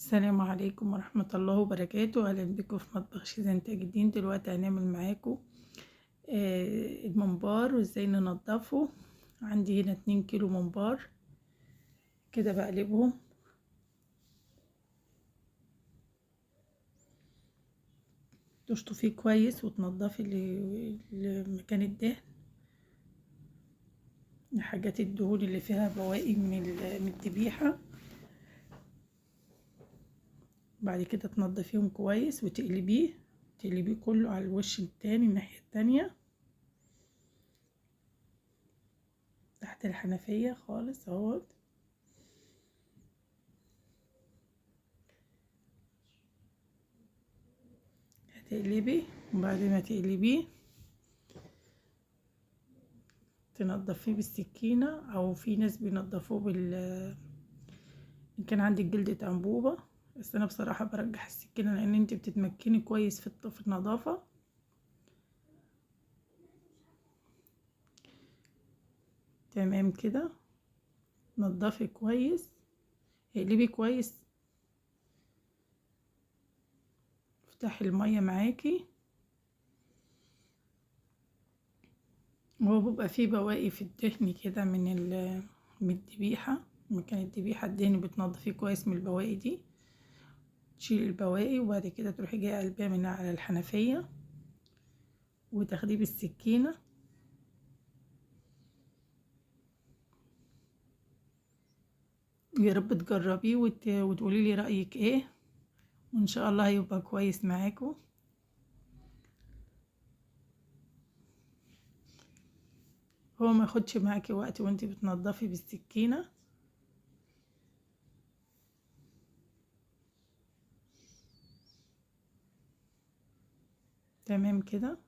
السلام عليكم ورحمة الله وبركاته. أهلا بكم في مطبخ شيزان تاج. دلوقتي هنعمل معاكم الممبار وازاي ننضفه. عندي هنا 2 كيلو ممبار كده، بقلبهم تشطفيه كويس وتنضفي مكان الدهن، حاجات الدهون اللي فيها بواقي من الذبيحة. بعد كده تنضفيهم كويس وتقلبيه كله على الوش التاني الناحية التانية تحت الحنفية خالص اهوت. هتقلبي وبعد ما تقلبيه تنضفيه بالسكينة، او في ناس بينضفوه ان كان عندك جلدة انبوبة، بس انا بصراحة برجح السكينة لان انت بتتمكني كويس في النظافة. تمام كده، نضفي كويس، اقلبي كويس، افتحي المية معاكي. هو بيبقى فيه بواقي في الدهن كده من الذبيحة، مكان الذبيحة الدهن بتنضفيه كويس من البواقي دي، تشيل البواقي وبعد كده تروحي جايه قلبها من على الحنفية وتاخديه بالسكينة. يا رب تجربيه وتقولي لي رأيك ايه، وان شاء الله هيبقى كويس معاكم. هو ما ياخدش معاكي وقت وانتي بتنضفي بالسكينة. تمام كده،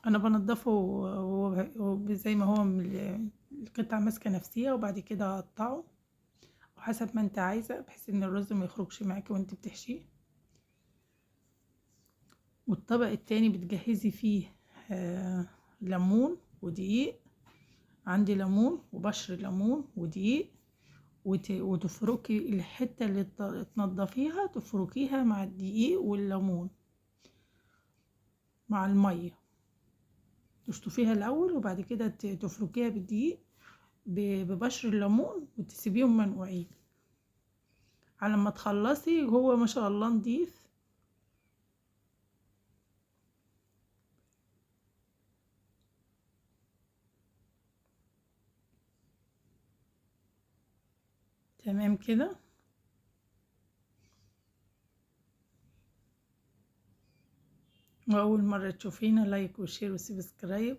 انا بنضفه زي ما هو من القطعة ماسكة نفسيها، وبعد كده اقطعه وحسب ما انت عايزة بحيث ان الرز ما يخرجش معاكي وانت بتحشيه. والطبق التاني بتجهزي فيه ليمون ودقيق. عندي ليمون وبشر ليمون ودقيق، وتفركي الحتة اللي تنضفيها، تفركيها مع الدقيق والليمون مع المية، تشطفيها الأول وبعد كده تفركيها بالدقيق ببشر الليمون وتسيبيهم منقوعين على ما تخلصي. هو ما شاء الله نضيف. تمام كده، وأول مرة تشوفينا لايك وشير وسبسكرايب،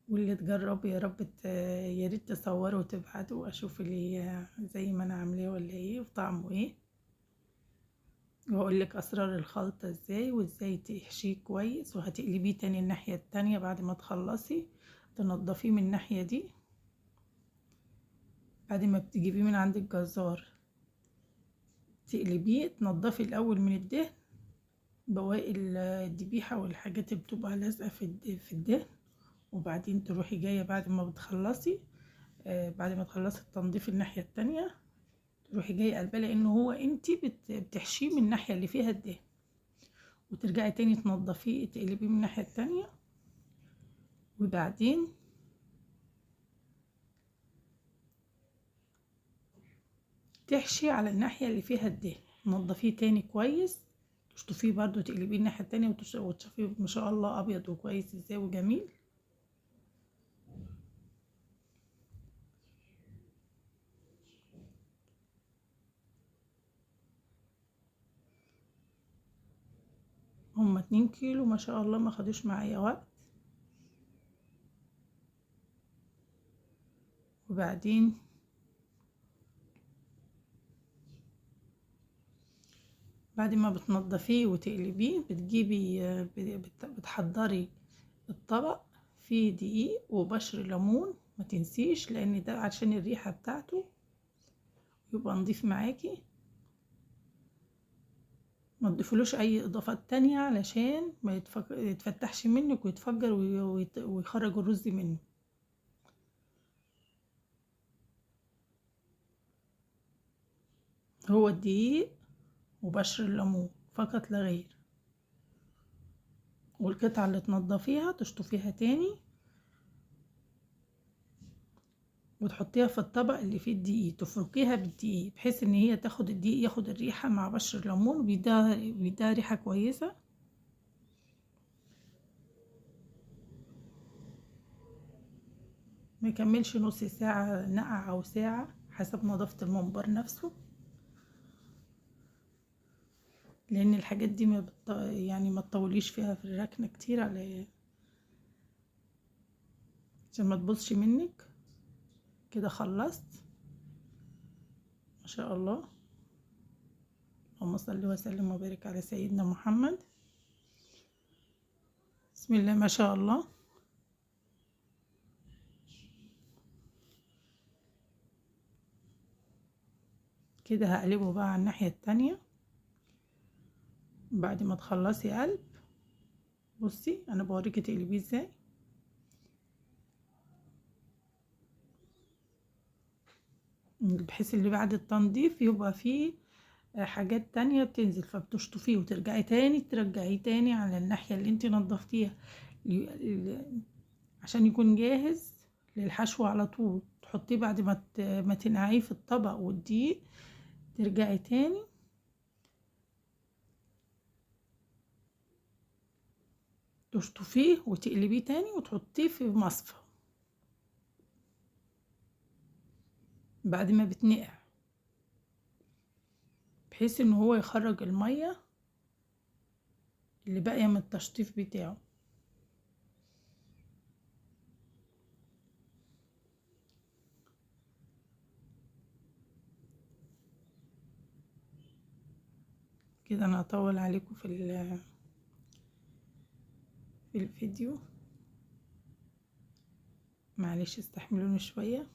واللي تجربوا يا رب يا ريت تصوروا وتبعتوا اشوف اللي زي ما انا عاملاه ولا ايه وطعمه ايه، واقول لك اسرار الخلطة ازاي وازاي تحشيه كويس. وهتقلبيه تاني الناحية التانية بعد ما تخلصي، تنضفيه من الناحية دي بعد ما بتجيبيه من عند الجزار، تقلبيه تنضفي الاول من الدهن بواقي الذبيحة والحاجات اللي بتبقى لازقة في الدهن، وبعدين تروحي جاية بعد ما بتخلصي بعد ما تخلصي التنظيف الناحية التانية تروحي جاية قلبها، لان هو انتي بتحشيه من الناحية اللي فيها الدهن، وترجعي تاني تنضفيه تقلبيه من الناحية التانية، وبعدين تحشي على الناحية اللي فيها الدهن، تنضفيه تاني كويس، تشطفيه برضو تقلبيه الناحية التانية وتشطفيه ما شاء الله ابيض وكويس ازاي وجميل. هما 2 كيلو ما شاء الله، ما خدوش معايا وقت. وبعدين بعد ما بتنضفيه وتقلبيه بتجيبي بتحضري الطبق فيه دقيق وبشر ليمون، ما تنسيش لان ده عشان الريحة بتاعته يبقى نضيف معاكي. ما تضيفلوش اي اضافات تانية علشان ما يتفتحش منك ويتفجر ويخرج الرز منه. هو الدقيق وبشر الليمون فقط لا غير، والقطعة اللي تنضفيها تشطفيها تاني وتحطيها في الطبق اللي فيه الدقيق، تفركيها بالدقيق بحيث ان هي تاخد الدقيق ياخد الريحة مع بشر الليمون وبيديها ريحة كويسة. ما يكملش نص ساعة نقع او ساعة حسب نظافة الممبار نفسه، لان الحاجات دي يعني ما تطوليش فيها في الركنة كتير عشان ما تبوظش منك. كده خلصت ما شاء الله. اللهم صل وسلم وبارك على سيدنا محمد. بسم الله ما شاء الله. كده هقلبه بقى على الناحية التانية بعد ما تخلصي قلب. بصي انا بوريكي تقلبيه ازاي. بحيث اللي بعد التنظيف يبقى فيه حاجات تانية بتنزل، فبتشطفيه وترجعي تاني ترجعيه تاني على الناحية اللي انت نضفتيها عشان يكون جاهز للحشو على طول. تحطيه بعد ما تنقعيه في الطبق والدقيق، ترجعي تاني تشطفيه وتقلبيه تاني وتحطيه في مصفى بعد ما بتنقع، بحيث ان هو يخرج المية اللي باقية من التشطيف بتاعه. كده انا هطول عليكم في الفيديو، معلش استحملوني شوية.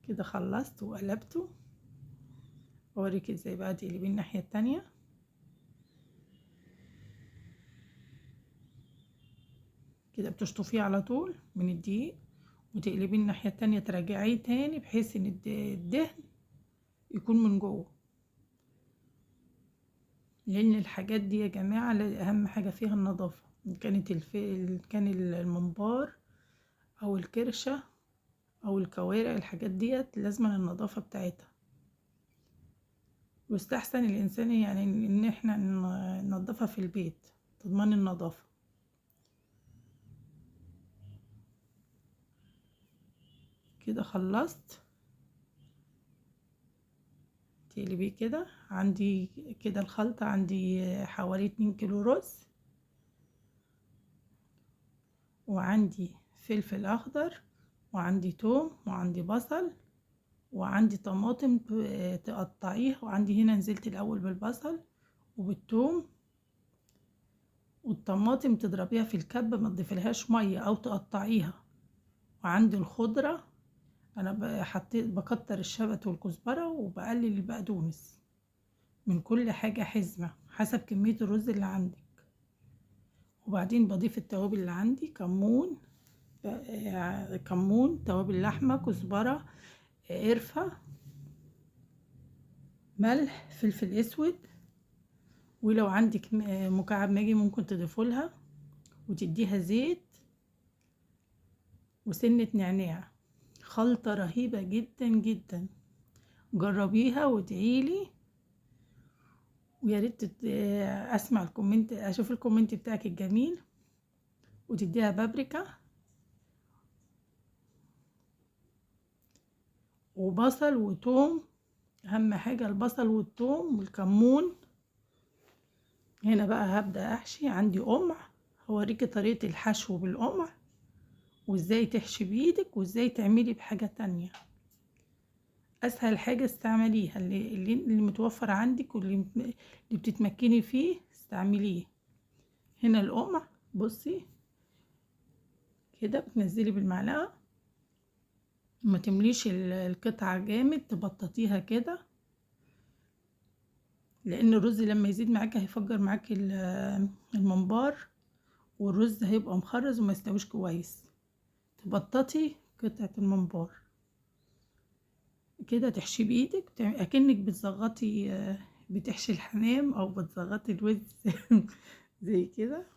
كده خلصت وقلبته. اوريك ازاي بقى تقلبيه الناحية التانية. كده بتشطفيه على طول من الدقيق وتقلبيه الناحية التانية، ترجعيه تاني بحيث ان الدهن يكون من جوه، لان الحاجات دي يا جماعة اهم حاجة فيها النظافة. إن كان الممبار او الكرشة او الكوارع، الحاجات ديت لازم النظافة بتاعتها. ويستحسن الانسان يعني ان احنا ننظفها في البيت، تضمن النظافة. كده خلصت. تقلبيه كده. عندي كده الخلطة عندي حوالي 2 كيلو رز، وعندي فلفل اخضر، وعندي توم، وعندي بصل، وعندي طماطم تقطعيها. وعندي هنا نزلت الاول بالبصل وبالثوم والطماطم، تضربيها في الكبة ما تضيفلهاش مية او تقطعيها. وعندي الخضرة انا حطيت بكتر الشبت والكزبرة وبقلل البقدونس. من كل حاجة حزمة حسب كمية الرز اللي عندك. وبعدين بضيف التوابل اللي عندي: كمون، توابل لحمة، كزبرة، قرفة، ملح، فلفل اسود. ولو عندك مكعب ماجي ممكن تضيفولها، وتديها زيت وسنة نعناع. خلطة رهيبة جدا جدا، جربيها وادعيلي. ويا ريت اسمع الكومنت، اشوف الكومنت بتاعك الجميل. وتديها بابريكا وبصل وتوم. اهم حاجة البصل والثوم والكمون. هنا بقى هبدأ احشي. عندي قمع، هوريكي طريقة الحشو بالقمع وازاي تحشي بايدك وازاي تعملي بحاجة تانية. اسهل حاجة استعمليها اللي متوفر عندك واللي بتتمكني فيه استعمليه. هنا القمع، بصي كده بتنزلي بالمعلقة، ما تمليش القطعة جامد، تبططيها كده لان الرز لما يزيد معاكي هيفجر معاكي الممبار، والرز هيبقى مخرز وما يستويش كويس. تبططي قطعة الممبار كده، تحشيه بايدك اكنك بتزغطي، بتحشي الحمام او بتزغطي الوز زي كده.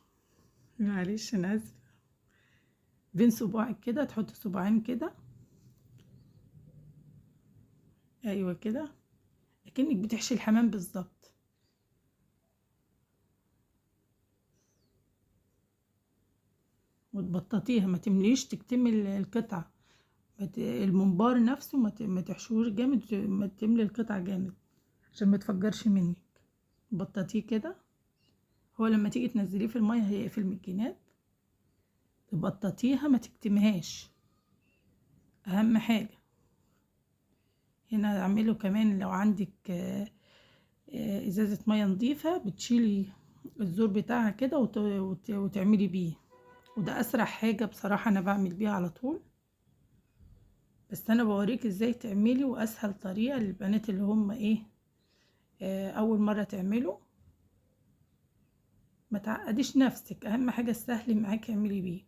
معلش انا اسفه. بين صباعك كده تحطي صباعين كده، ايوه كده، اكنك بتحشي الحمام بالظبط. وتبططيها، ما تمليش تكتمل القطعه، الممبار نفسه ما تحشوش جامد، ما تملي القطعه جامد عشان ما تفجرش منك. بططيه كده، هو لما تيجي تنزليه في الميه هيقفل من الجناب. تبططيها ما تكتمهاش، اهم حاجه. هنا اعمله كمان لو عندك ازازه ميه نظيفه، بتشيلي الزور بتاعها كده وتعملي بيه. وده اسرع حاجه بصراحه، انا بعمل بيها على طول. بس انا بوريك ازاي تعملي، واسهل طريقه للبنات اللي هم ايه، اول مره تعملوا. ما تعقديش نفسك، اهم حاجه السهل معاكي اعملي بيه.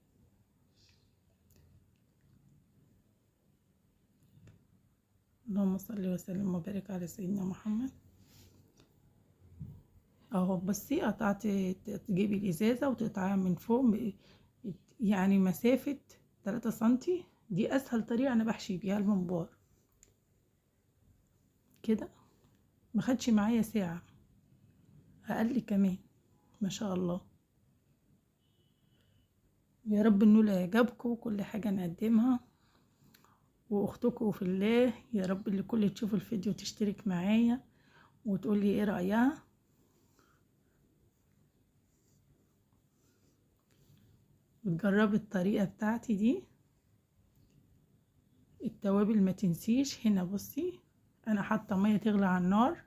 اللهم صل وسلم وبارك على سيدنا محمد. اهو بصي، تجيبي الازازه وتقطعيها من فوق، يعني مسافه 3 سنتي. دي اسهل طريقه انا بحشي بيها الممبار كده. ما خدش معايا ساعه، اقل كمان، ما شاء الله. يا رب النول يعجبكم وكل حاجه نقدمها. واختكم في الله، يا رب اللي كل تشوف الفيديو تشترك معايا وتقولي ايه رايها. وتجربي الطريقه بتاعتي دي. التوابل ما تنسيش، هنا بصي انا حاطه ميه تغلي على النار.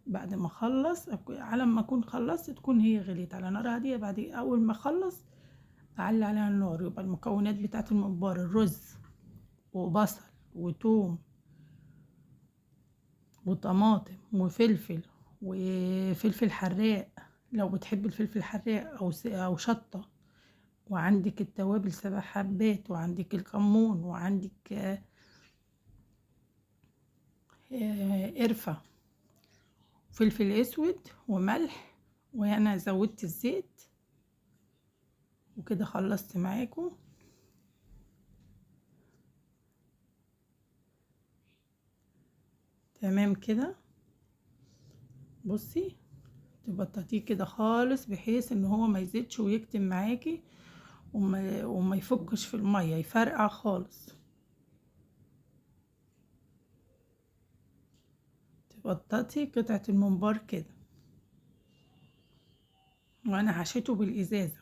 بعد ما اخلص، على ما اكون خلصت تكون هي غليت على نار هاديه. بعد اول ما اخلص اعلي عليها النار. يبقى المكونات بتاعه الممبار: الرز وبصل وتوم وطماطم وفلفل وفلفل حراق لو بتحب الفلفل الحراق، او شطه. وعندك التوابل 7 حبات، وعندك الكمون، وعندك قرفه، فلفل اسود وملح. وانا زودت الزيت وكده خلصت معاكم. تمام كده. بصي، تبططيه كده خالص بحيث ان هو ما يزيدش ويكتم معاكي، وما يفكش في الميه، يفرقع خالص. تبططي قطعه الممبار كده. وانا حشيته بالازازه،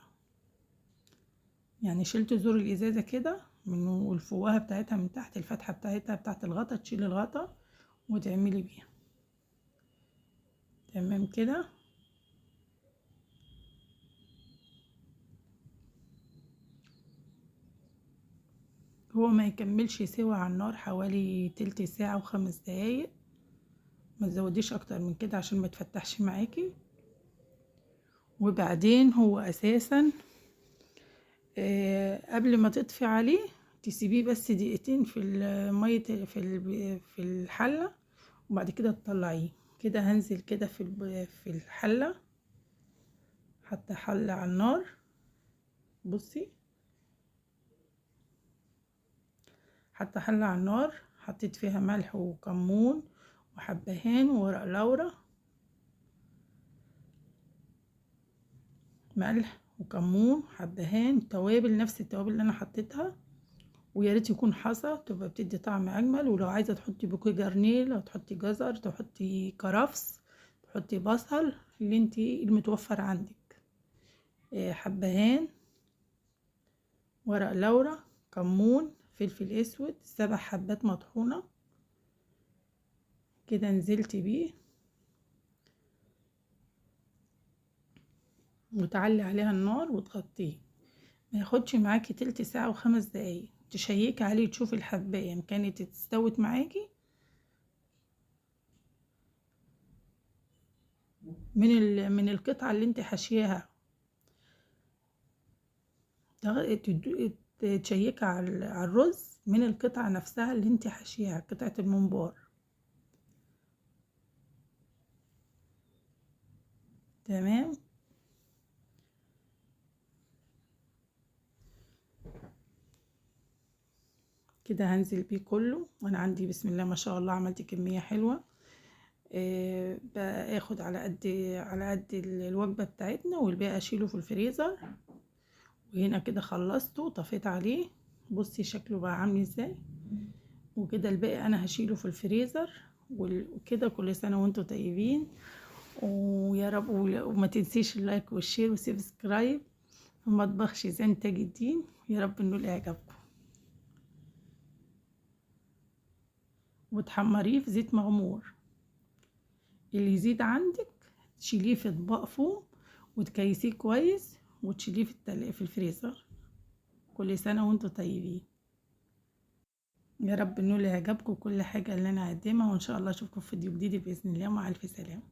يعني شلت زور الازازه كده من والفوهه بتاعتها من تحت، الفتحه بتاعتها بتاعت الغطا، تشيلي الغطا وتعملي بيها. تمام كده. هو ما يكملش سوا على النار حوالي تلت ساعة و5 دقايق، ما تزوديش اكتر من كده عشان ما تفتحش معاكي. وبعدين هو اساسا قبل ما تطفي عليه تسيبيه بس دقيقتين في المية في الحلة، وبعد كده تطلعيه. كده هنزل كده في الحلة، حتى حلة على النار. بصي، حتى حلة على النار، حطيت فيها ملح وكمون وحبهان وورق لورا. ملح وكمون، حبهان، توابل نفس التوابل اللي انا حطيتها. ويا ريت يكون حصى، تبقى بتدي طعم اجمل. ولو عايزه تحطي بوكيه جرنيل، او تحطي جزر، تحطي كرفس، تحطي بصل، اللي انتي المتوفر عندك. حبهان، ورق لورا، كمون، فلفل اسود، 7 حبات مطحونه. كده نزلت بيه، وتعلي عليها النار وتغطيه. ما ياخدش معاكي تلت ساعة و5 دقايق. تشيكي عليه تشوفي الحباية ان كانت استوت معاكي. من القطعة اللي انت حاشياها، تشيكها على الرز من القطعة نفسها اللي انت حاشياها، قطعة الممبار. تمام. كده هنزل بيه كله، وانا عندي بسم الله ما شاء الله عملت كمية حلوة. باخد على قد الوجبة بتاعتنا، والباقي اشيله في الفريزر. وهنا كده خلصته وطفيت عليه، بصي شكله بقى عامل ازاي. وكده الباقي انا هشيله في الفريزر. وكده كل سنة وانتم طيبين، ويا رب. وما تنسيش اللايك والشير والسبسكرايب في مطبخ شيزان تاج الدين. يا رب انه يعجبكم. وتحمريه في زيت مغمور. اللي يزيد عندك تشيليه في اطباق فوم، وتكيسيه كويس، وتشيليه في الفريزر. كل سنة وانتم طيبين. يا رب انه يعجبكم كل حاجة اللي انا هقدمها، وان شاء الله اشوفكم في فيديو جديد باذن الله. مع الف سلامة.